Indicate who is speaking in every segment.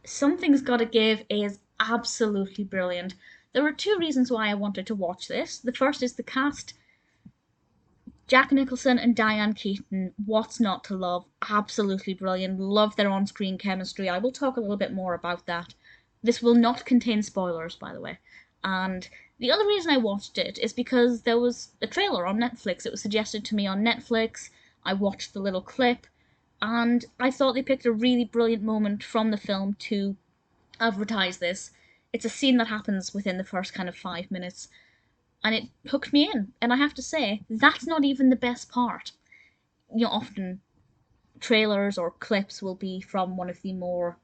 Speaker 1: Something's Gotta Give is absolutely brilliant. There were two reasons why I wanted to watch this. The first is the cast. Jack Nicholson and Diane Keaton, what's not to love? Absolutely brilliant. Love their on screen chemistry. I will talk a little bit more about that. This will not contain spoilers, by the way. And the other reason I watched it is because there was a trailer on Netflix. It was suggested to me on Netflix. I watched the little clip, and I thought they picked a really brilliant moment from the film to advertise this. It's a scene that happens within the first kind of 5 minutes, and it hooked me in. And I have to say, that's not even the best part. Often trailers or clips will be from one of the more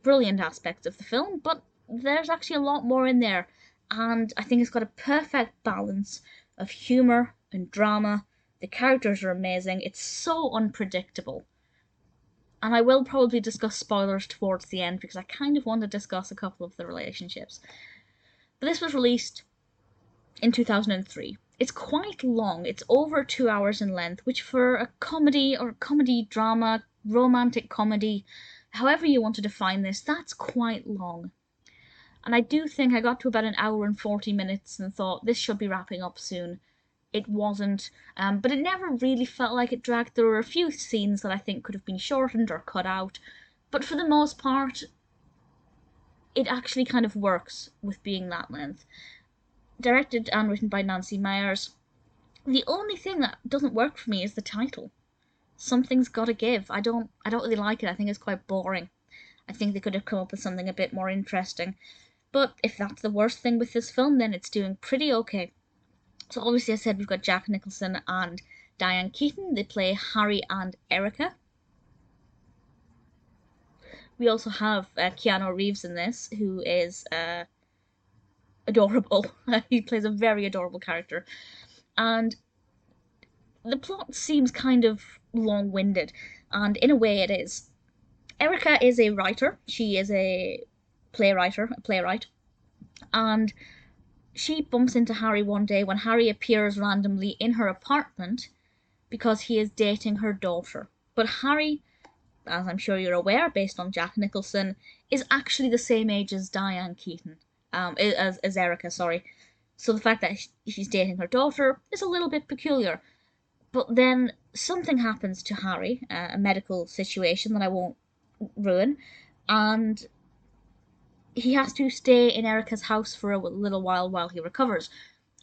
Speaker 1: brilliant aspects of the film, but there's actually a lot more in there. And I think it's got a perfect balance of humour and drama. The characters are amazing. It's so unpredictable. And I will probably discuss spoilers towards the end because I kind of want to discuss a couple of the relationships. But this was released in 2003. It's quite long. It's over 2 hours in length, which for a comedy or comedy drama, romantic comedy, however you want to define this, that's quite long. And I do think I got to about an hour and 40 minutes and thought this should be wrapping up soon. It wasn't, but it never really felt like it dragged. There were a few scenes that I think could have been shortened or cut out, but for the most part, it actually kind of works with being that length. Directed and written by Nancy Meyers. The only thing that doesn't work for me is the title. Something's Gotta Give. I don't really like it. I think it's quite boring. I think they could have come up with something a bit more interesting. But if that's the worst thing with this film, then it's doing pretty okay. So obviously I said we've got Jack Nicholson and Diane Keaton. They play Harry and Erica. We also have Keanu Reeves in this, who is adorable. He plays a very adorable character. And the plot seems kind of long-winded, and in a way it is. Erica is a writer. She is a playwright, and she bumps into Harry one day when Harry appears randomly in her apartment because he is dating her daughter. But Harry, as I'm sure you're aware, based on Jack Nicholson, is actually the same age as Diane Keaton, as Erica, sorry. So the fact that she's dating her daughter is a little bit peculiar. But then something happens to Harry, a medical situation that I won't ruin, and he has to stay in Erica's house for a little while he recovers.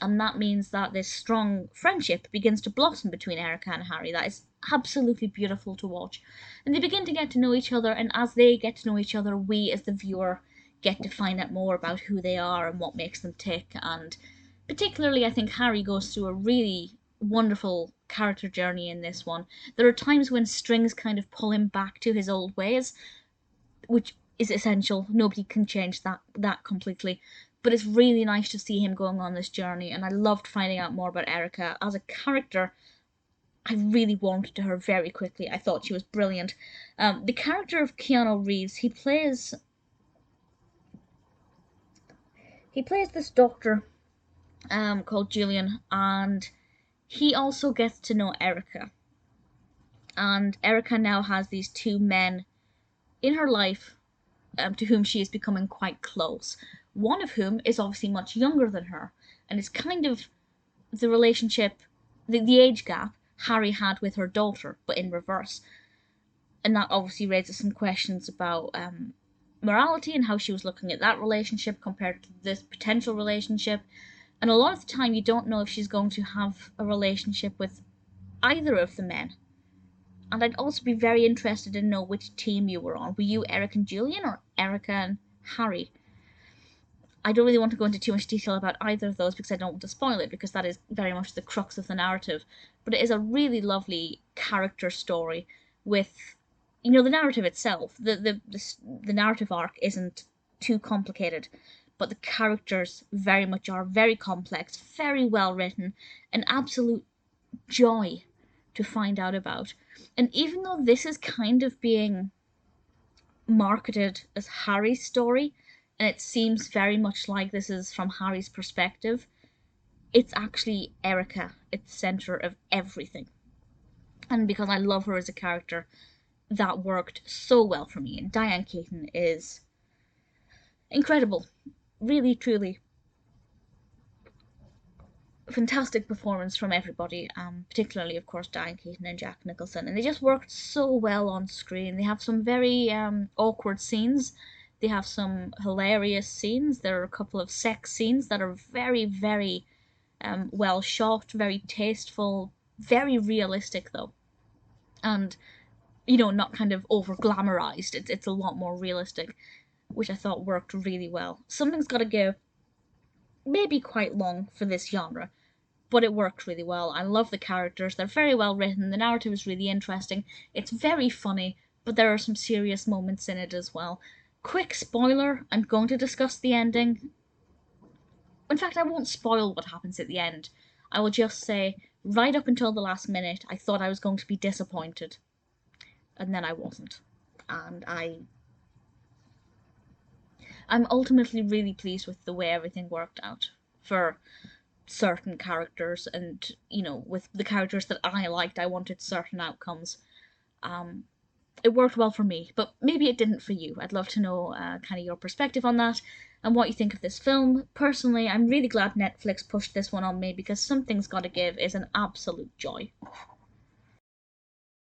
Speaker 1: And that means that this strong friendship begins to blossom between Erica and Harry. That is absolutely beautiful to watch. And they begin to get to know each other, and as they get to know each other, we as the viewer get to find out more about who they are and what makes them tick. And particularly, I think Harry goes through a really wonderful character journey in this one. There are times when strings kind of pull him back to his old ways, which is essential. Nobody can change that completely. But it's really nice to see him going on this journey, and I loved finding out more about Erica. As a character, I really warmed to her very quickly. I thought she was brilliant. The character of Keanu Reeves, he plays this doctor called Julian, and he also gets to know Erica. And Erica now has these two men in her life to whom she is becoming quite close. One of whom is obviously much younger than her, and it's kind of the relationship, the age gap Harry had with her daughter, but in reverse. And that obviously raises some questions about morality and how she was looking at that relationship compared to this potential relationship. And a lot of the time you don't know if she's going to have a relationship with either of the men. And I'd also be very interested to know which team you were on. Were you Eric and Julian or Erica and Harry? I don't really want to go into too much detail about either of those because I don't want to spoil it, because that is very much the crux of the narrative. But it is a really lovely character story with, the narrative itself. The narrative arc isn't too complicated, but the characters very much are very complex, very well written, an absolute joy to find out about. And even though this is kind of being marketed as Harry's story, and it seems very much like this is from Harry's perspective, it's actually Erica at the centre of everything. And because I love her as a character, that worked so well for me. And Diane Keaton is incredible. Really, truly fantastic performance from everybody, particularly, of course, Diane Keaton and Jack Nicholson. And they just worked so well on screen. They have some very awkward scenes. They have some hilarious scenes. There are a couple of sex scenes that are very, very well shot, very tasteful, very realistic, though. And, you know, not kind of over glamorized. It's a lot more realistic, which I thought worked really well. Something's got to go maybe quite long for this genre, but it worked really well. I love the characters, they're very well written, the narrative is really interesting, it's very funny, but there are some serious moments in it as well. Quick spoiler, I'm going to discuss the ending. In fact, I won't spoil what happens at the end. I will just say, right up until the last minute, I thought I was going to be disappointed. And then I wasn't. And I'm ultimately really pleased with the way everything worked out for certain characters, and you know, with the characters that I liked, I wanted certain outcomes. It worked well for me, but maybe it didn't for you. I'd love to know kind of your perspective on that and what you think of this film. Personally, I'm really glad Netflix pushed this one on me, because Something's Gotta Give is an absolute joy.